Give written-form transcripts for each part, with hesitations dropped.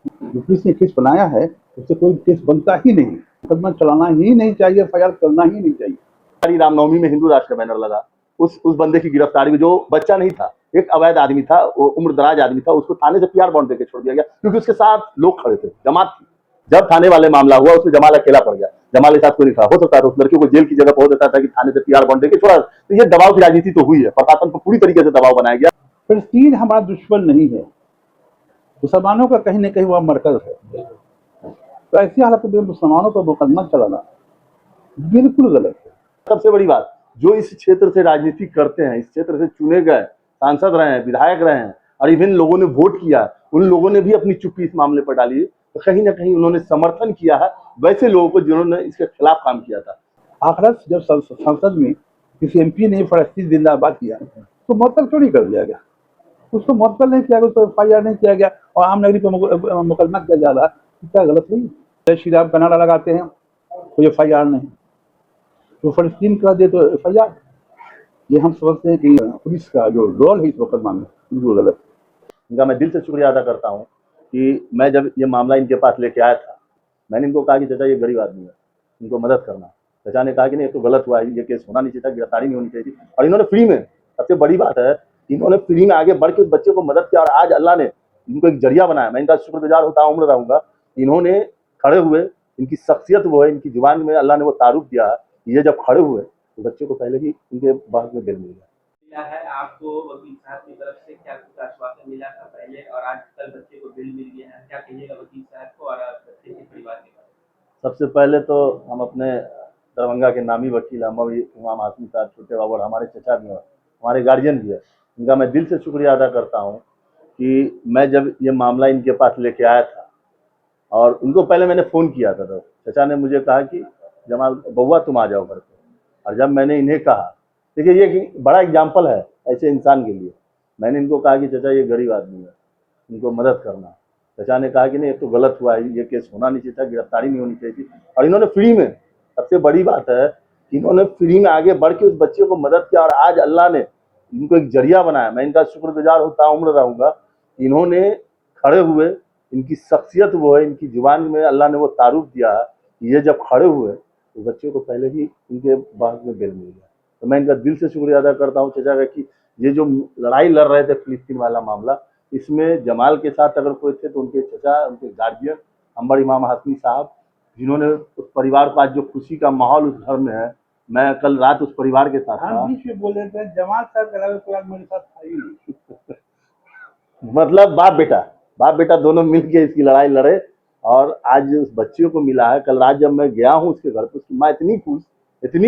जो पुलिस ने केस बनाया है उससे कोई केस बनता ही नहीं, मुकदमा चलाना ही नहीं चाहिए, एफआईआर करना ही नहीं चाहिए। रामनवमी में हिंदू राष्ट्र का बैनर लगा, उस बंदे की गिरफ्तारी में, जो बच्चा नहीं था, एक अवैध आदमी था, वो उम्र दराज आदमी था, उसको थाने से पीआर बॉन्ड देके छोड़ दिया गया क्योंकि उसके साथ लोग खड़े थे, जमात थी। जब थाने वाले मामला हुआ उसमें जमाल अकेला पड़ गया, जमाल के साथ कोई नहीं खड़ा। हो सकता है उस लड़कियों को जेल की जगह पहुंच देता था कि थाने से पीआर बॉन्ड देके छोड़ा। तो ये दबाव की राजनीति तो हुई है, प्रशासन को पूरी तरीके से दबाव बनाया गया। फिलिस्तीन हमारा दुश्मन नहीं है, मुसलमानों का कहीं न कहीं वह मरकज है। तो ऐसी हालत में मुसलमानों पर मुकदमा चलाना बिल्कुल गलत है। सबसे बड़ी बात, जो इस क्षेत्र से राजनीति करते हैं, इस क्षेत्र से चुने गए सांसद रहे हैं, विधायक रहे हैं, और इवन लोगों ने वोट किया, उन लोगों ने भी अपनी चुप्पी इस मामले पर डाली है। तो कहीं ना कहीं उन्होंने समर्थन किया है वैसे लोगों को जिन्होंने इसके खिलाफ काम किया था। आखिरत जब संसद में किसी एमपी ने फलस्तीन जिंदाबाद किया तो मुअत्तल क्यों नहीं कर दिया गया? उसको मुअत्तल नहीं किया गया, उसको एफआईआर नहीं किया गया और आम नागरिक पर मुकदमा किया जा रहा है। क्या गलत नहीं? जय श्री राम का नारा लगाते हैं कोई एफआईआर नहीं, तो फलस्तीन कर दे तो एफआईआर। ये हम समझते हैं कि पुलिस का जो रोल है इस मुकदमा में बिल्कुल गलत। इनका मैं दिल से शुक्रिया अदा करता हूँ कि मैं जब ये मामला इनके पास लेके आया था, मैंने इनको कहा कि चाचा ये गरीब आदमी है, इनको मदद करना। चाचा ने कहा कि नहीं ये तो गलत हुआ है, ये केस होना नहीं चाहिए था, गिरफ्तारी नहीं होनी चाहिए थी। और इन्होंने फ्री में, सबसे बड़ी बात है, इन्होंने फ्री में आगे बढ़ के उस बच्चे को मदद किया और आज अल्लाह ने इनको एक जरिया बनाया। मैं इनका शुक्रगुजार होता उम्र रहूंगा। इन्होंने खड़े हुए, इनकी शख्सियत वो है, इनकी जुबान में अल्लाह ने वो तारुफ दिया है। ये जब खड़े हुए तो बच्चे को पहले ही इनके बाद में बेल मिल गया। है आपको वकील साहब की तरफ से क्या कुछ आश्वासन मिला था पहले और आज कल बच्चे को बिल मिल गया है, क्या कहिएगा वकील साहब को और बच्चे के परिवार के बारे में? सबसे पहले तो हम अपने दरभंगा के नामी वकील इमाम हाशमी साहब, छोटे बाबर, हमारे चचा भी हैं, हमारे गार्जियन भी है, इनका मैं दिल से शुक्रिया अदा करता हूँ कि मैं जब ये मामला इनके पास लेके आया था और उनको पहले मैंने फ़ोन किया था, तो चचा ने मुझे कहा कि जमाल बउआ तुम आ जाओ घर पे। और जब मैंने इन्हें कहा, देखिए ये बड़ा एग्जाम्पल है ऐसे इंसान के लिए, मैंने इनको कहा कि चचा ये गरीब आदमी है, इनको मदद करना। चचा ने कहा कि नहीं ये तो गलत हुआ है, ये केस होना नहीं चाहिए था, गिरफ्तारी नहीं होनी चाहिए थी। और इन्होंने फ्री में, सबसे बड़ी बात है, इन्होंने फ्री में आगे बढ़ के उस बच्चे को मदद किया और आज अल्लाह ने इनको एक जरिया बनाया। मैं इनका शुक्रगुजार होता उम्र रहूंगा। इन्होंने खड़े हुए, इनकी शख्सियत वो है, इनकी जुबान में अल्लाह ने वो तारुफ दिया है कि ये जब खड़े हुए तो बच्चे को पहले ही इनके बाद में बेल मिल गया। तो मैं इनका दिल से शुक्रिया अदा करता हूँ चचा का कि ये जो लड़ाई लड़ रहे थे फिलिस्तीन वाला मामला, इसमें जमाल के साथ अगर कोई थे तो उनके चचा, उनके गार्जियन अंबर इमाम हाशमी साहब, जिन्होंने उस परिवार को आज जो खुशी का माहौल उस घर में है। मैं कल रात उस परिवार के साथ था। बीच में बोल रहे थे जमाल साहब के अलावा कोई आदमी मेरे साथ था ही नहीं। मतलब बाप बेटा दोनों मिलके इसकी लड़ाई लड़े और आज उस बच्चे को मिला है। कल रात जब मैं गया हूँ उसके घर पे, उसकी माँ इतनी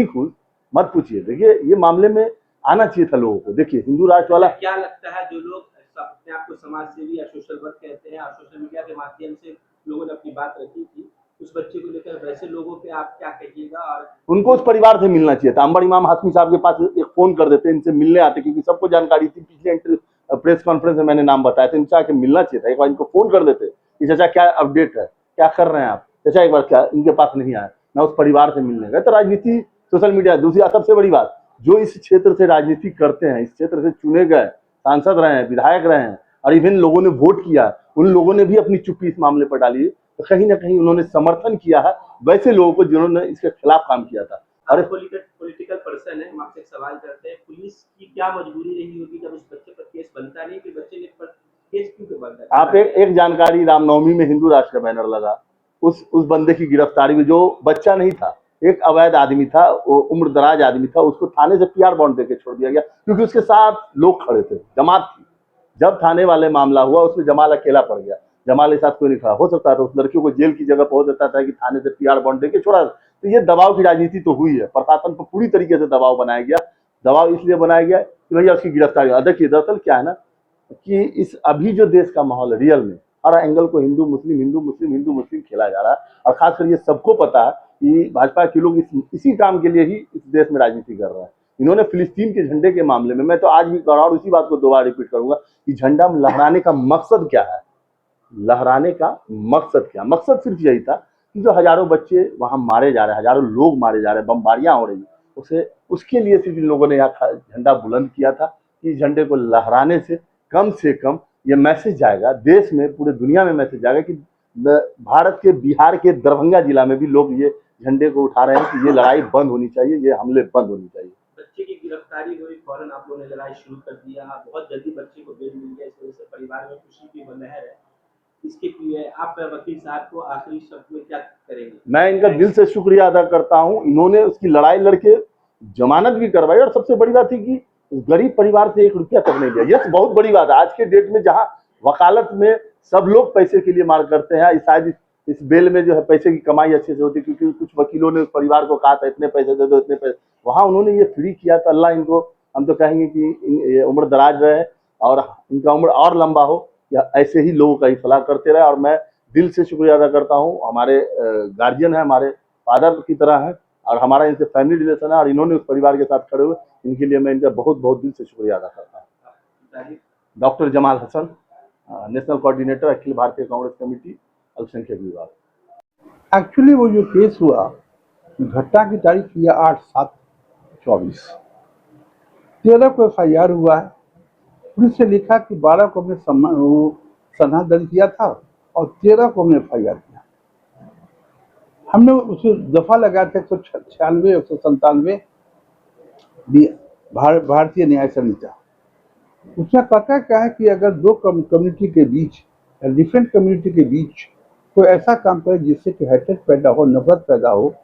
खुश मत पूछिए। देखिए ये मामले में आना चाहिए था लोगों को। देखिए हिंदू राष्ट्र वाला, क्या लगता है जो लोग अपने आप को समाज सेवी या सोशल वर्क कहते हैं और सोशल मीडिया के माध्यम से लोगों ने अपनी बात रखी थी उस बच्चे को लेकर, वैसे लोगों पे आप क्या कहिएगा? और उनको उस परिवार से मिलना चाहिए था। अंबर इमाम हाशमी साहब के पास एक फोन कर देते, इनसे मिलने आते, क्योंकि सबको जानकारी थी। पिछले प्रेस कॉन्फ्रेंस में मैंने नाम बताया था, इनसे आके मिलना चाहिए था। एक बार इनको फोन कर देते कि चाचा क्या अपडेट है, क्या कर रहे हैं आप, चाचा एक बार क्या इनके पास नहीं आया, मैं उस परिवार से मिलने गए। तो राजनीति, सोशल मीडिया। दूसरी सबसे बड़ी बात, जो इस क्षेत्र से राजनीति करते हैं, इस क्षेत्र से चुने गए सांसद रहे हैं, विधायक रहे हैं, और इवन लोगों ने वोट किया, उन लोगों ने भी अपनी चुप्पी इस मामले पर डाली है। तो कहीं ना कहीं उन्होंने समर्थन किया है वैसे लोगों को जिन्होंने इसके खिलाफ काम किया था। और पॉलिटिकल पर्सन है, हम आपसे एक सवाल करते हैं, पुलिस की क्या मजबूरी रही होगी जब उस बच्चे पर केस बनता नहीं, कि बच्चे ने पर केस क्यों बनता है? आप एक जानकारी, रामनवमी में हिंदू राष्ट्र का बैनर लगा, उस बंदे की गिरफ्तारी में, जो बच्चा नहीं था, एक अवैध आदमी था, वो उम्र दराज आदमी था, उसको थाने से पीआर बॉन्ड देके छोड़ दिया गया क्योंकि उसके साथ लोग खड़े थे, जमात थी। जब थाने वाले मामला हुआ उसमें जमाल अकेला पड़ गया, जमाल के साथ कोई नहीं खड़ा। हो सकता था उस लड़कियों को जेल की जगह पहुंच देता था कि थाने से पीआर बॉन्ड देके छोड़ा। तो ये दबाव की राजनीति तो हुई है, प्रशासन पर पूरी तरीके से दबाव बनाया गया। दबाव इसलिए बनाया गया कि भैया उसकी गिरफ्तारी। देखिए दरअसल क्या है ना कि इस अभी जो देश का माहौल है, रियल में हर एंगल को हिंदू मुस्लिम खेला जा रहा है। और खासकर ये सबको पता है कि भाजपा के लोग इसी काम के लिए ही इस देश में राजनीति कर रहे हैं। इन्होंने फिलिस्तीन के झंडे के मामले में, मैं तो आज भी कर रहा हूँ, उसी बात को दोबारा रिपीट करूंगा कि झंडा लहराने का मकसद क्या है। लहराने का मकसद क्या? मकसद सिर्फ यही था कि जो हजारों बच्चे वहां मारे जा रहे हैं, हजारों लोग मारे जा रहे हैं, बमबारियां हो रही है, उसके लिए सिर्फ इन लोगों ने यहाँ झंडा बुलंद किया था कि झंडे को लहराने से कम ये मैसेज जाएगा देश में, पूरे दुनिया में मैसेज जाएगा कि भारत के बिहार के दरभंगा जिला में भी लोग ये झंडे को उठा रहे हैं कि ये लड़ाई बंद होनी चाहिए, ये हमले बंद होनी चाहिए। बच्चे की गिरफ्तारी हुई, फौरन आप लोगों ने लड़ाई शुरू कर दिया, बहुत जल्दी बच्चे को बेल मिल गया, इस वजह से परिवार में खुशी की वो लहर है। इसके लिए आप वकील साहब को आखिरी शब्द में क्या करेंगे? मैं इनका दिल से शुक्रिया अदा करता हूं, इन्होंने उसकी लड़ाई लड़के जमानत भी करवाई, और सबसे बड़ी बात है कि गरीब परिवार से 1 रुपया तक नहीं लिया। ये बहुत बड़ी बात है आज के डेट में, जहां वकालत में सब लोग पैसे के लिए मार करते हैं। शायद इस बेल में जो है पैसे की कमाई अच्छे से होती है, क्योंकि कुछ वकीलों ने उस परिवार को कहा था इतने पैसे दे दो, इतने पैसे, वहां उन्होंने ये फ्री किया। तो अल्लाह इनको, हम तो कहेंगे कि ये उम्र दराज रहे और इनका उम्र और लंबा हो, या ऐसे ही लोगों का इस्लाह करते रहे। और मैं दिल से शुक्रिया अदा करता हूँ, हमारे गार्जियन है, हमारे फादर की तरह है, और हमारा इनसे फैमिली रिलेशन है, और इन्होंने उस परिवार के साथ खड़े हुए, इनके लिए मैं इनका बहुत बहुत दिल से शुक्रिया अदा करता हूँ। Doctor Jamal Hasan, national coordinator, Akhil Bharatiya Congress committee, अल्पसंख्यक विभाग। एक्चुअली वो जो केस हुआ, घटना की तारीख यह 8/7/24, 13 को FIR हुआ है। पुलिस ने लिखा कि 12 को हमने सनहा दर्ज किया था और 13 को हमने FIR किया। हमने उसे दफा लगाया था 196, 197 भारतीय न्याय संहिता। उसमें कहता क्या है कि अगर दो कम्युनिटी के बीच या डिफरेंट कम्युनिटी के बीच कोई ऐसा काम करे जिससे कि हेट्रेड पैदा हो, नफरत पैदा हो,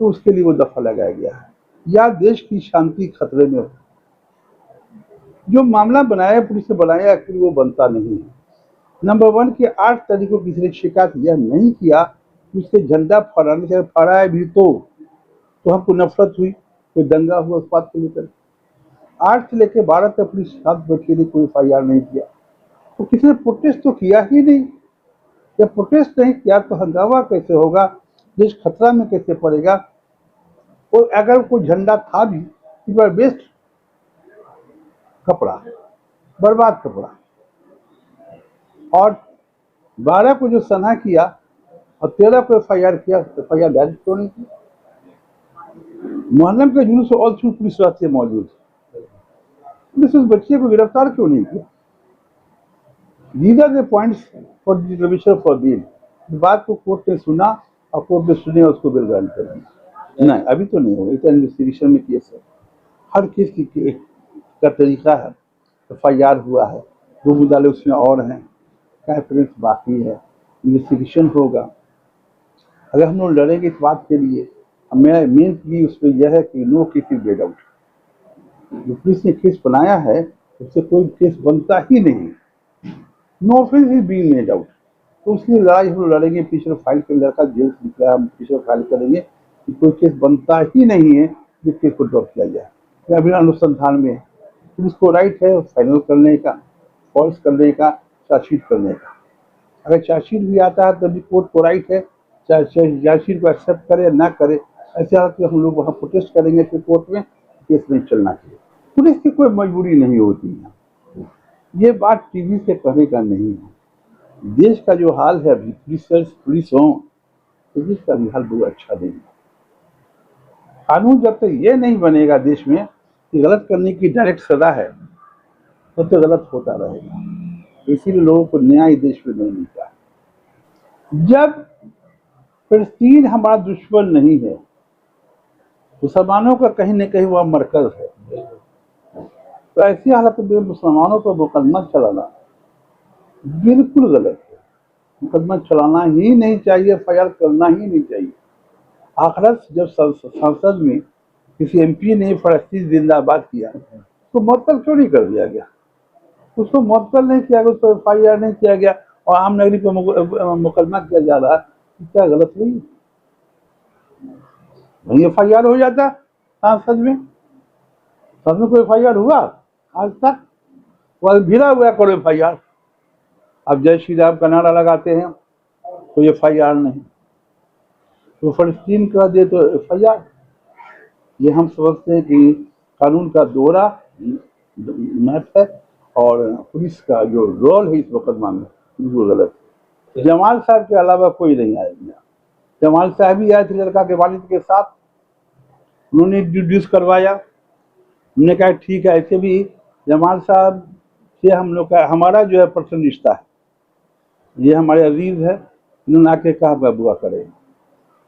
तो उसके लिए वो दफा लगाया गया है, या देश की शांति खतरे में हो। जो मामला बनाया पुलिस ने बनाया, एक्चुअली वो बनता नहीं है। नंबर 1 कि 8 तारीख को किसी ने शिकायत यह नहीं किया कि उसके झंडा फहराने से, फहराया भी तो हमको नफरत हुई, कोई दंगा हुआ उस बात को लेकर। 8 से लेकर 12 तक पुलिस 7 बजे के लिए कोई FIR नहीं किया, तो किसी ने प्रोटेस्ट तो किया ही नहीं। जब प्रोटेस्ट नहीं किया तो हंगामा कैसे होगा, देश खतरा में कैसे पड़ेगा। और अगर कोई झंडा था भी, इट वाज वेस्ट कपड़ा, बर्बाद कपड़ा। और 12 को जो सनहा किया और 13 को FIR किया, FIR डायरेक्ट क्यों नहीं की? मुहर्रम के जुलूस ऑल थ्रू पुलिस रहती है मौजूद, पुलिस उस बच्चे को गिरफ्तार क्यों नहीं किया? These are the points for the revision for bail। बात को कोर्ट ने सुना और कोर्ट ने सुने उसको बेल ग्रांट कर दिया। नहीं, अभी तो नहीं होगा, इतना इन्वेस्टिगेशन में केस है, हर केस का तरीका है। FIR हुआ है, 2 मुद्दे उसमें और हैं, एविडेंस बाकी है, इन्वेस्टिगेशन होगा। अगर हम लोग लड़ेंगे इस बात के लिए, मेरा मेन प्ली उसमें यह है कि no case is made out. जो पुलिस ने केस बनाया है उससे कोई केस बनता ही नहीं, no offence is being made out. तो उसकी लड़ाई हम लोग लड़ेंगे। पिछले फाइल के लड़का जेल से निकला, हम पिछले फाइल करेंगे कि कोई केस बनता ही नहीं है जिस केस को ड्रॉप किया जाए। अभी अनुसंधान में पुलिस को राइट है फाइनल करने का, फॉल्स करने का, चार्जशीट करने का। अगर चार्जशीट भी आता है तभी कोर्ट को राइट है, चाहे चार्जशीट को एक्सेप्ट करे ना करे। ऐसे हालत में हम लोग वहाँ प्रोटेस्ट करेंगे फिर कोर्ट में, केस नहीं चलना चाहिए। पुलिस की कोई मजबूरी नहीं होती है, ये बात टीवी से कहने का नहीं है। देश का जो हाल है अभी, पुलिस हो तो देश का भी हाल बहुत अच्छा नहीं है। कानून जब तक ये नहीं बनेगा देश में कि गलत करने की डायरेक्ट सजा है, तब तो गलत होता रहेगा। इसीलिए लोगों को न्याय देश में नहीं मिलता। जब फिलिस्तीन हमारा दुश्मन नहीं है, मुसलमानों का कहीं न कहीं वह मरकज है, तो ऐसी हालत में मुसलमानों पर मुकदमा चलाना बिल्कुल गलत है। मुकदमा चलाना ही नहीं चाहिए, FIR करना ही नहीं चाहिए। आखिरत जब संसद में किसी MP ने फलस्तीन जिंदाबाद किया तो मुअत्तल क्यों नहीं कर दिया गया? उसको मुअत्तल नहीं किया गया, उसको FIR नहीं किया गया और आम नागरिक पर मुकदमा किया जा रहा है। क्या गलत हुई? वही FIR हो जाता संसद में कोई FIR हुआ आज तक? वह भिड़ा हुआ करो FIR। अब जय श्री राम का नारा लगाते हैं तो FIR नहीं, तो फलस्तीन कह दे तो FIR। ये हम समझते हैं कि कानून का दोहरा मैप है और पुलिस का जो रोल है इस मुकदमा में बिल्कुल गलत है। जमाल साहब के अलावा कोई नहीं आया। जमाल साहब ही आए थे लड़का के वालिद के साथ, उन्होंने इंट्रोड्यूस करवाया। हमने कहा ठीक है, ऐसे भी जमाल साहब ये हम लोग का हमारा जो है पर्सनल रिश्ता है, ये हमारे अजीज है, इन्होंने आके कहा बुआ करे,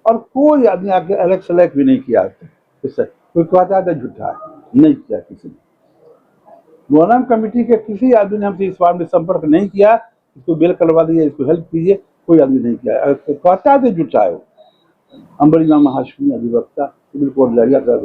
और कोई आदमी आके अलग सलग भी नहीं किया इससे। कोई कहता था झूठा है, नहीं किया किसी ने। मोहर्रम कमेटी के किसी आदमी ने हमसे इस बार में संपर्क नहीं किया, इसको बेल करवा दिए, इसको हेल्प कीजिए, कोई आदमी नहीं किया। अगर कहता है तो झूठा है वो। अंबर इमाम हाशमी अधिवक्ता सिविल कोर्ट लड़िया का